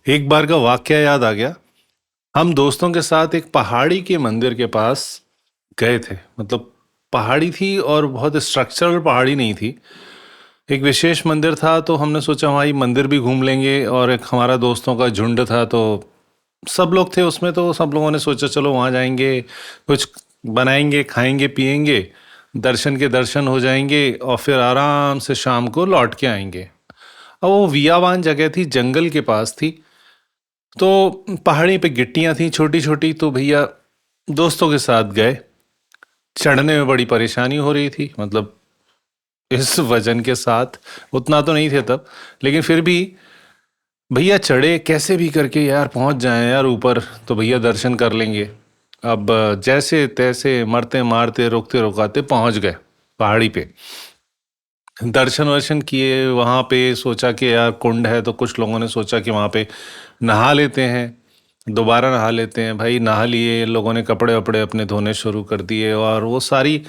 एक बार का वाकया याद आ गया। हम दोस्तों के साथ एक पहाड़ी के मंदिर के पास गए थे। मतलब पहाड़ी थी और बहुत स्ट्रक्चरल पहाड़ी नहीं थी। एक विशेष मंदिर था तो हमने सोचा वहाँ ही मंदिर भी घूम लेंगे, और एक हमारा दोस्तों का झुंड था तो सब लोग थे उसमें, तो सब लोगों ने सोचा चलो वहाँ जाएंगे, कुछ बनाएंगे, खाएंगे, पिएंगे, दर्शन के दर्शन हो जाएंगे और फिर आराम से शाम को लौट के आएंगे। और वो वियावान जगह थी, जंगल के पास थी। तो पहाड़ी पे गिट्टियां थी छोटी छोटी, तो भैया दोस्तों के साथ गए। चढ़ने में बड़ी परेशानी हो रही थी, मतलब इस वजन के साथ उतना तो नहीं थे तब, लेकिन फिर भी भैया चढ़े कैसे भी करके यार, पहुंच जाएं यार ऊपर तो भैया दर्शन कर लेंगे। अब जैसे तैसे मरते मारते रोकते रोकाते पहुंच गए पहाड़ी पे। दर्शन वर्शन किए वहाँ पे, सोचा कि यार कुंड है तो कुछ लोगों ने सोचा कि वहाँ पे नहा लेते हैं, दोबारा नहा लेते हैं। भाई नहा लिए, लोगों ने कपड़े वपड़े अपने धोने शुरू कर दिए, और वो सारी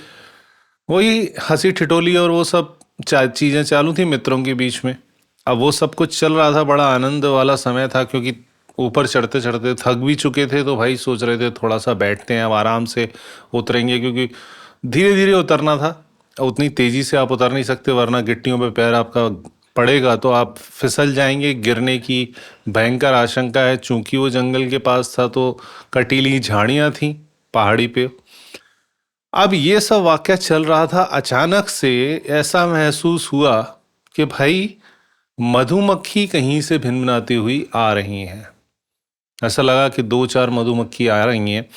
वही हंसी ठिठोली और वो सब चीज़ें चालू थी मित्रों के बीच में। अब वो सब कुछ चल रहा था, बड़ा आनंद वाला समय था, क्योंकि ऊपर चढ़ते चढ़ते थक भी चुके थे, तो भाई सोच रहे थे थोड़ा सा बैठते हैं, अब आराम से उतरेंगे, क्योंकि धीरे धीरे उतरना था। उतनी तेजी से आप उतर नहीं सकते, वरना गिट्टियों पे पैर आपका पड़ेगा तो आप फिसल जाएंगे, गिरने की भयंकर आशंका है। चूंकि वो जंगल के पास था तो कटीली झाड़ियां थी पहाड़ी पे। अब ये सब वाकया चल रहा था, अचानक से ऐसा महसूस हुआ कि भाई मधुमक्खी कहीं से भिनभिनाती हुई आ रही हैं। ऐसा लगा कि दो चार मधुमक्खी आ रही हैं।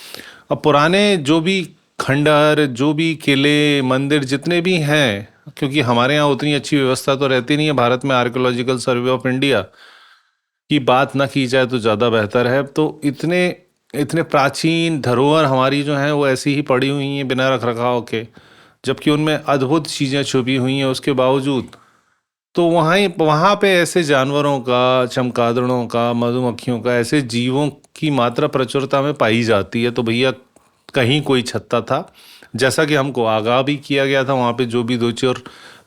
अब पुराने जो भी खंडहर, जो भी किले, मंदिर जितने भी हैं, क्योंकि हमारे यहाँ उतनी अच्छी व्यवस्था तो रहती नहीं है भारत में, आर्कियोलॉजिकल सर्वे ऑफ इंडिया की बात ना की जाए तो ज़्यादा बेहतर है। तो इतने इतने प्राचीन धरोहर हमारी जो हैं वो ऐसी ही पड़ी हुई हैं बिना रख रखाव के, जबकि उनमें अद्भुत चीज़ें छुपी हुई हैं उसके बावजूद। तो वहाँ पे ऐसे जानवरों का, चमगादड़ों का, मधुमक्खियों का, ऐसे जीवों की मात्रा प्रचुरता में पाई जाती है। तो भैया कहीं कोई छत्ता था, जैसा कि हमको आगाह भी किया गया था। वहाँ पे जो भी दो चार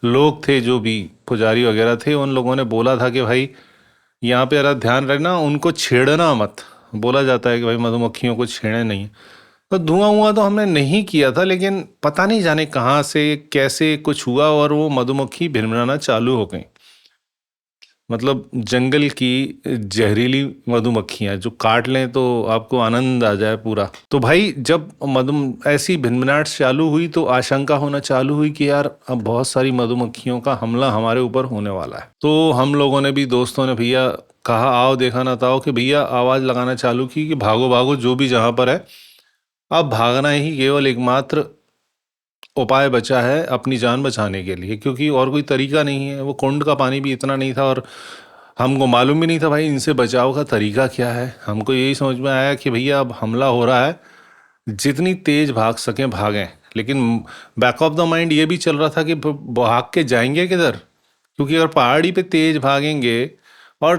लोग थे, जो भी पुजारी वगैरह थे, उन लोगों ने बोला था कि भाई यहाँ पे जरा ध्यान रखना, उनको छेड़ना मत। बोला जाता है कि भाई मधुमक्खियों को छेड़े नहीं। तो धुआं हुआ तो हमने नहीं किया था, लेकिन पता नहीं जाने कहाँ से कैसे कुछ हुआ और वो मधुमक्खी भिनभिनाना चालू हो गई। मतलब जंगल की जहरीली मधुमक्खियां जो काट लें तो आपको आनंद आ जाए पूरा। तो भाई जब मधु ऐसी भिनभिनाहट चालू हुई तो आशंका होना चालू हुई कि यार अब बहुत सारी मधुमक्खियों का हमला हमारे ऊपर होने वाला है। तो हम लोगों ने भी, दोस्तों ने भैया कहा आओ देखा ना ताओ, कि भैया आवाज़ लगाना चालू की कि भागो भागो जो भी जहाँ पर है। अब भागना ही केवल एकमात्र उपाय बचा है अपनी जान बचाने के लिए, क्योंकि और कोई तरीका नहीं है। वो कुंड का पानी भी इतना नहीं था, और हमको मालूम भी नहीं था भाई इनसे बचाव का तरीका क्या है। हमको यही समझ में आया कि भैया अब हमला हो रहा है, जितनी तेज भाग सकें भागें। लेकिन बैक ऑफ द माइंड ये भी चल रहा था कि भाग के जाएंगे किधर, क्योंकि अगर पहाड़ी पे तेज भागेंगे और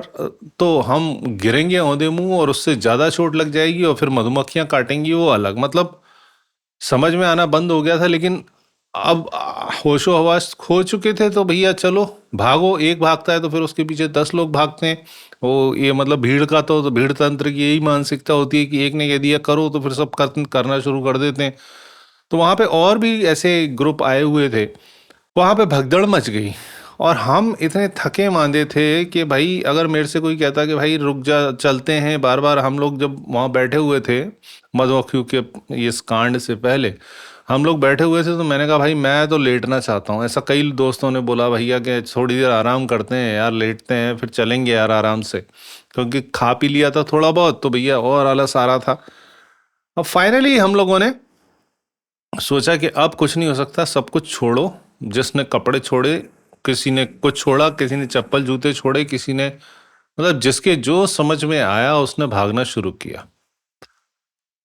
तो हम गिरेंगे औंधे मुंह, और उससे ज़्यादा चोट लग जाएगी, और फिर मधुमक्खियां काटेंगी वो अलग। मतलब समझ में आना बंद हो गया था। लेकिन अब होशो हवास खो चुके थे, तो भैया चलो भागो। एक भागता है तो फिर उसके पीछे 10 लोग भागते हैं। वो ये मतलब भीड़ का तो भीड़ तंत्र की यही मानसिकता होती है कि एक ने कह दिया करो तो फिर सब करना शुरू कर देते हैं। तो वहाँ पे और भी ऐसे ग्रुप आए हुए थे, वहाँ पे भगदड़ मच गई। और हम इतने थके मांदे थे कि भाई अगर मेरे से कोई कहता कि भाई रुक जा चलते हैं, बार बार हम लोग जब वहाँ बैठे हुए थे मधुमक्खियों के इस कांड से पहले हम लोग बैठे हुए थे, तो मैंने कहा भाई मैं तो लेटना चाहता हूँ। ऐसा कई दोस्तों ने बोला भैया कि थोड़ी देर आराम करते हैं यार, लेटते हैं फिर चलेंगे यार आराम से, क्योंकि खा पी लिया था थोड़ा बहुत तो भैया और आलस आ रहा था। अब फाइनली हम लोगों ने सोचा कि अब कुछ नहीं हो सकता, सब कुछ छोड़ो। जिसने कपड़े छोड़े, किसी ने कुछ छोड़ा, किसी ने चप्पल जूते छोड़े, किसी ने मतलब जिसके जो समझ में आया उसने भागना शुरू किया।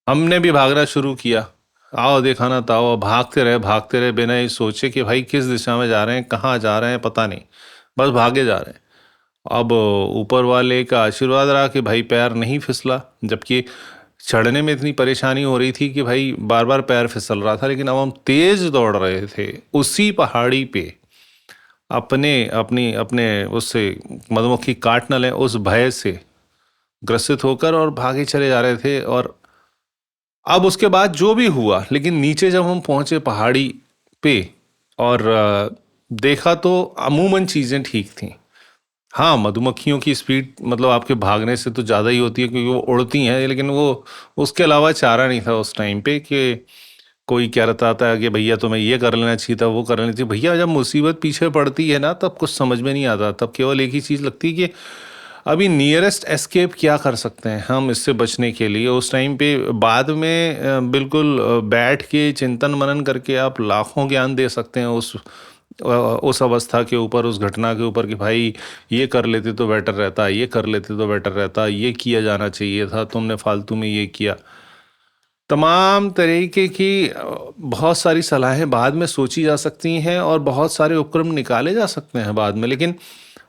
हमने भी भागना शुरू किया। आओ देखा ना ताओ, भागते रहे बिना ये सोचे कि भाई किस दिशा में जा रहे हैं, कहाँ जा रहे हैं, पता नहीं, बस भागे जा रहे हैं। अब ऊपर वाले का आशीर्वाद रहा कि भाई पैर नहीं फिसला, जबकि चढ़ने में इतनी परेशानी हो रही थी कि भाई बार बार पैर फिसल रहा था। लेकिन अब हम तेज दौड़ रहे थे उसी पहाड़ी पे, अपने अपनी अपने उससे मधुमक्खी काट न लें उस भय से। ग्रसित होकर और भागे चले जा रहे थे। और अब उसके बाद जो भी हुआ, लेकिन नीचे जब हम पहुंचे पहाड़ी पे और देखा तो अमूमन चीज़ें ठीक थी। हाँ, मधुमक्खियों की स्पीड मतलब आपके भागने से तो ज़्यादा ही होती है क्योंकि वो उड़ती हैं, लेकिन वो उसके अलावा चारा नहीं था उस टाइम पे कि कोई क्या रहता था कि भैया तुम्हें ये कर लेना चाहिए था, वो कर लेना चाहिए। भैया जब मुसीबत पीछे पड़ती है ना, तब कुछ समझ में नहीं आता। तब केवल एक ही चीज़ लगती है कि अभी नियरेस्ट एस्केप क्या कर सकते हैं हम इससे बचने के लिए। उस टाइम पे बाद में बिल्कुल बैठ के चिंतन मनन करके आप लाखों ज्ञान दे सकते हैं उस अवस्था के ऊपर, उस घटना के ऊपर कि भाई ये कर लेते तो बेटर रहता, ये कर लेते तो बेटर रहता, ये किया जाना चाहिए था, तुमने फालतू में ये किया। तमाम तरीके की बहुत सारी सलाहें बाद में सोची जा सकती हैं और बहुत सारे उपक्रम निकाले जा सकते हैं बाद में, लेकिन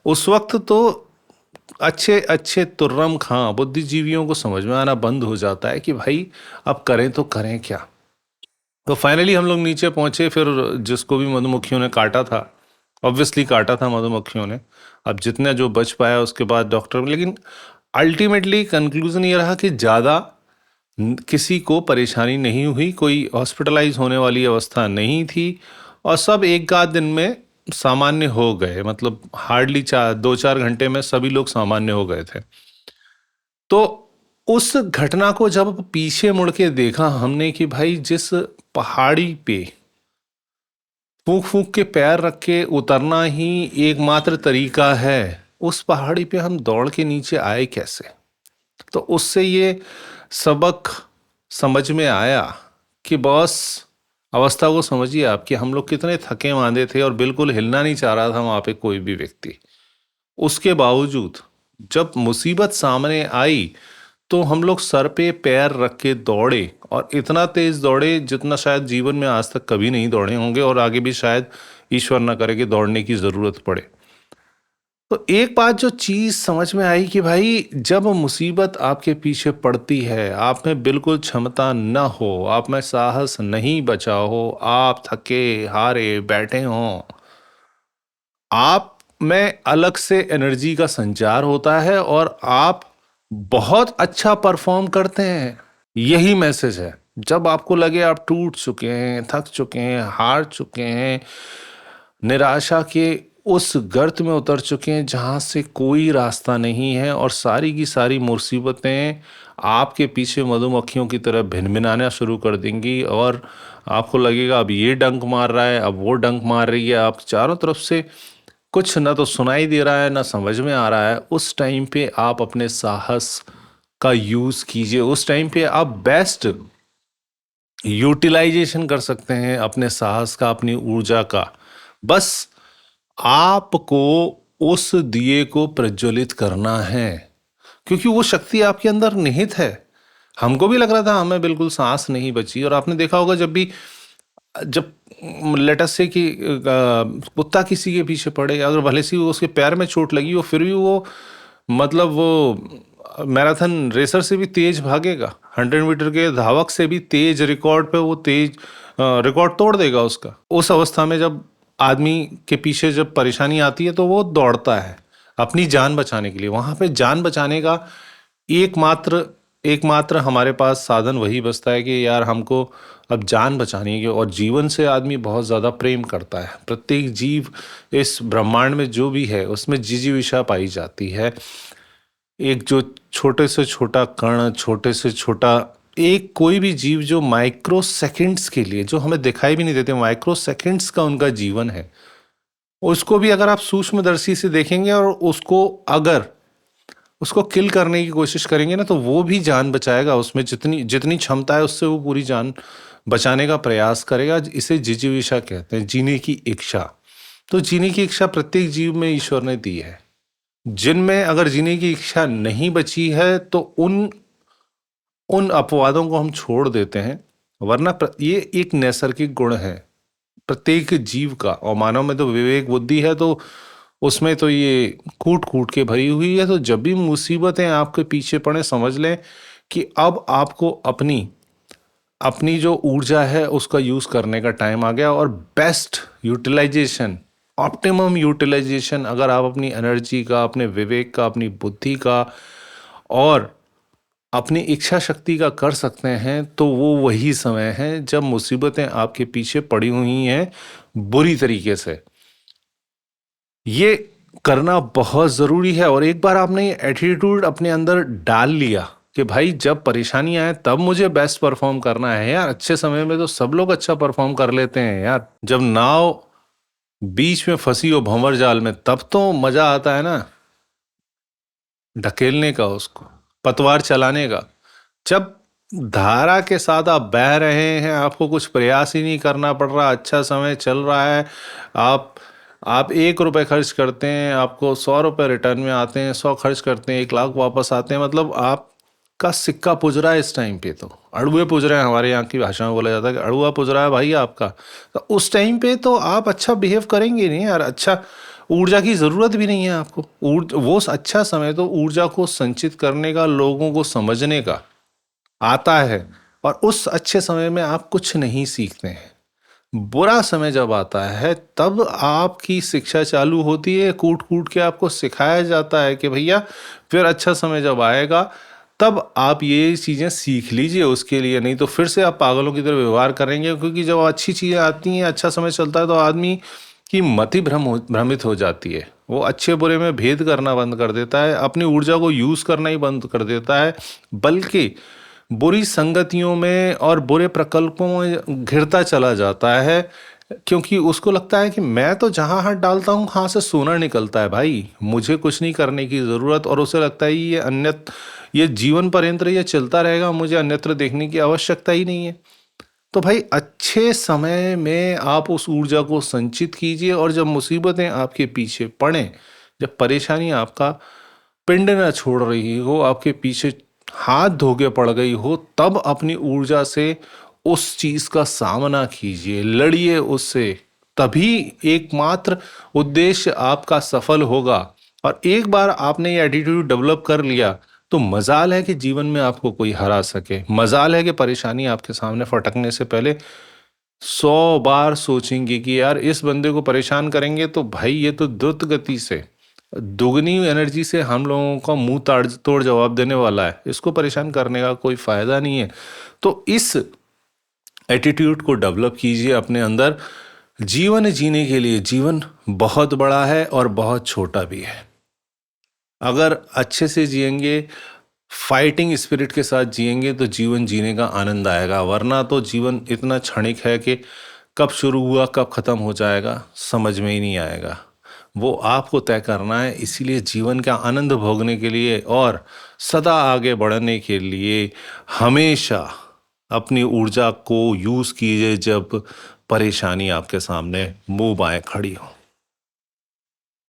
उस वक्त तो अच्छे अच्छे तुर्रम खां बुद्धिजीवियों को समझ में आना बंद हो जाता है कि भाई अब करें तो करें क्या। तो फाइनली हम लोग नीचे पहुंचे। फिर जिसको भी मधुमक्खियों ने काटा था, ऑब्वियसली काटा था मधुमक्खियों ने, अब जितने जो बच पाया उसके बाद डॉक्टर, लेकिन अल्टीमेटली कंक्लूजन ये रहा कि ज़्यादा किसी को परेशानी नहीं हुई, कोई हॉस्पिटलाइज होने वाली अवस्था नहीं थी और सब एक आध दिन में सामान्य हो गए। मतलब हार्डली 2-4 घंटे में सभी लोग सामान्य हो गए थे। तो उस घटना को जब पीछे मुड़ के देखा हमने कि भाई जिस पहाड़ी पे फूंक फूंक के पैर रख के उतरना ही एकमात्र तरीका है, उस पहाड़ी पे हम दौड़ के नीचे आए कैसे। तो उससे ये सबक समझ में आया कि बॉस, अवस्था को समझिए आप कि हम लोग कितने थके मांदे थे और बिल्कुल हिलना नहीं चाह रहा था वहां पे कोई भी व्यक्ति। उसके बावजूद जब मुसीबत सामने आई तो हम लोग सर पे पैर रख के दौड़े और इतना तेज दौड़े जितना शायद जीवन में आज तक कभी नहीं दौड़े होंगे और आगे भी शायद ईश्वर ना करे कि दौड़ने की जरूरत पड़े। तो एक बात जो चीज समझ में आई कि भाई जब मुसीबत आपके पीछे पड़ती है, आप में बिल्कुल क्षमता न हो, आप में साहस नहीं बचा हो, आप थके हारे बैठे हों, आप में अलग से एनर्जी का संचार होता है और आप बहुत अच्छा परफॉर्म करते हैं। यही मैसेज है। जब आपको लगे आप टूट चुके हैं, थक चुके हैं, हार चुके हैं, निराशा के उस गर्त में उतर चुके हैं जहां से कोई रास्ता नहीं है और सारी की सारी मुसीबतें आपके पीछे मधुमक्खियों की तरह भिनभिनाना शुरू कर देंगी और आपको लगेगा अब ये डंक मार रहा है, अब वो डंक मार रही है, आप चारों तरफ से कुछ ना तो सुनाई दे रहा है ना समझ में आ रहा है। उस टाइम पे आप अपने साहस का यूज कीजिए। उस टाइम पे आप बेस्ट यूटिलाइजेशन कर सकते हैं अपने साहस का, अपनी ऊर्जा का। बस आपको उस दिए को प्रज्वलित करना है क्योंकि वो शक्ति आपके अंदर निहित है। हमको भी लग रहा था हमें बिल्कुल सांस नहीं बची। और आपने देखा होगा जब लेटस से कि कुत्ता किसी के पीछे पड़े, अगर भले से उसके पैर में चोट लगी हो फिर भी वो मतलब वो मैराथन रेसर से भी तेज भागेगा, 100 मीटर के धावक से भी तेज, रिकॉर्ड पे वो तेज रिकॉर्ड तोड़ देगा उसका। उस अवस्था में जब आदमी के पीछे जब परेशानी आती है तो वो दौड़ता है अपनी जान बचाने के लिए। वहां पे जान बचाने का एकमात्र एकमात्र हमारे पास साधन वही बचता है कि यार हमको अब जान बचानी है। और जीवन से आदमी बहुत ज़्यादा प्रेम करता है। प्रत्येक जीव इस ब्रह्मांड में जो भी है उसमें जिजीविषा पाई जाती है। एक जो छोटे से छोटा कण, छोटे से छोटा एक कोई भी जीव जो माइक्रो सेकंड्स के लिए, जो हमें दिखाई भी नहीं देते, माइक्रो सेकंड्स का उनका जीवन है, उसको भी अगर आप सूक्ष्मदर्शी से देखेंगे और उसको अगर उसको किल करने की कोशिश करेंगे ना तो वो भी जान बचाएगा। उसमें जितनी जितनी क्षमता है उससे वो पूरी जान बचाने का प्रयास करेगा। इसे जिजीविषा कहते हैं, जीने की इच्छा। तो जीने की इच्छा प्रत्येक जीव में ईश्वर ने दी है। जिनमें अगर जीने की इच्छा नहीं बची है तो उन उन अपवादों को हम छोड़ देते हैं। वरना ये एक नैसर्गिक गुण है प्रत्येक जीव का। और मानव में तो विवेक बुद्धि है तो उसमें तो ये कूट कूट के भरी हुई है। तो जब भी मुसीबतें आपके पीछे पड़े समझ लें कि अब आपको अपनी अपनी जो ऊर्जा है उसका यूज करने का टाइम आ गया। और बेस्ट यूटिलाइजेशन, ऑप्टिमम यूटिलाइजेशन अगर आप अपनी एनर्जी का, अपने विवेक का, अपनी बुद्धि का और अपनी इच्छा शक्ति का कर सकते हैं, तो वो वही समय है जब मुसीबतें आपके पीछे पड़ी हुई हैं बुरी तरीके से। ये करना बहुत ज़रूरी है। और एक बार आपने ये एटीट्यूड अपने अंदर डाल लिया कि भाई जब परेशानी आए तब मुझे बेस्ट परफॉर्म करना है यार, अच्छे समय में तो सब लोग अच्छा परफॉर्म कर लेते हैं यार, जब नाव बीच में फंसी हो भंवर जाल में तब तो मजा आता है ना ढकेलने का, उसको पतवार चलाने का। जब धारा के साथ आप बह रहे हैं, आपको कुछ प्रयास ही नहीं करना पड़ रहा, अच्छा समय चल रहा है, आप आप 1 रुपए खर्च करते हैं, आपको 100 रुपए रिटर्न में आते हैं, 100 खर्च करते हैं 1 लाख वापस आते हैं, मतलब आपका सिक्का पुज रहा है इस टाइम पे, तो अड़ुए पुज रहे हैं, हमारे यहाँ की भाषा में बोला जाता है कि अड़ुआ पुज रहा है भाई आपका। तो उस टाइम पे तो आप अच्छा बिहेव करेंगे नहीं यार, अच्छा ऊर्जा की ज़रूरत भी नहीं है आपको। वो अच्छा समय तो ऊर्जा को संचित करने का, लोगों को समझने का आता है। और उस अच्छे समय में आप कुछ नहीं सीखते हैं। बुरा समय जब आता है तब आपकी शिक्षा चालू होती है, कूट कूट के आपको सिखाया जाता है कि भैया फिर अच्छा समय जब आएगा तब आप ये चीज़ें सीख लीजिए उसके लिए, नहीं तो फिर से आप पागलों की तरह व्यवहार करेंगे। क्योंकि जब अच्छी चीज़ें आती हैं, अच्छा समय चलता है, तो आदमी की मति भ्रमित हो जाती है, वो अच्छे बुरे में भेद करना बंद कर देता है, अपनी ऊर्जा को यूज़ करना ही बंद कर देता है, बल्कि बुरी संगतियों में और बुरे प्रकल्पों में घिरता चला जाता है। क्योंकि उसको लगता है कि मैं तो जहाँ हाथ डालता हूँ वहाँ से सोना निकलता है भाई, मुझे कुछ नहीं करने की ज़रूरत। और उसे लगता है ये जीवन पर्यंत ये चलता रहेगा, मुझे अन्यत्र देखने की आवश्यकता ही नहीं है। तो भाई अच्छे समय में आप उस ऊर्जा को संचित कीजिए, और जब मुसीबतें आपके पीछे पड़ें, जब परेशानी आपका पिंड न छोड़ रही हो, आपके पीछे हाथ धो के पड़ गई हो, तब अपनी ऊर्जा से उस चीज का सामना कीजिए, लड़िए उससे। तभी एकमात्र उद्देश्य आपका सफल होगा। और एक बार आपने ये एटीट्यूड डेवलप कर लिया तो मजाल है कि जीवन में आपको कोई हरा सके, मजाल है कि परेशानी आपके सामने फटकने से पहले 100 बार सोचेंगे कि यार इस बंदे को परेशान करेंगे तो भाई ये तो द्रुत गति से दुगनी एनर्जी से हम लोगों का मुंह ताड़ तोड़ जवाब देने वाला है, इसको परेशान करने का कोई फायदा नहीं है। तो इस एटीट्यूड को डेवलप कीजिए अपने अंदर। जीवन जीने के लिए जीवन बहुत बड़ा है और बहुत छोटा भी है। अगर अच्छे से जिएंगे, फाइटिंग स्पिरिट के साथ जिएंगे, तो जीवन जीने का आनंद आएगा। वरना तो जीवन इतना क्षणिक है कि कब शुरू हुआ कब खत्म हो जाएगा समझ में ही नहीं आएगा। वो आपको तय करना है। इसीलिए जीवन का आनंद भोगने के लिए और सदा आगे बढ़ने के लिए हमेशा अपनी ऊर्जा को यूज़ कीजिए जब परेशानी आपके सामने मुंह बाएं खड़ी हो।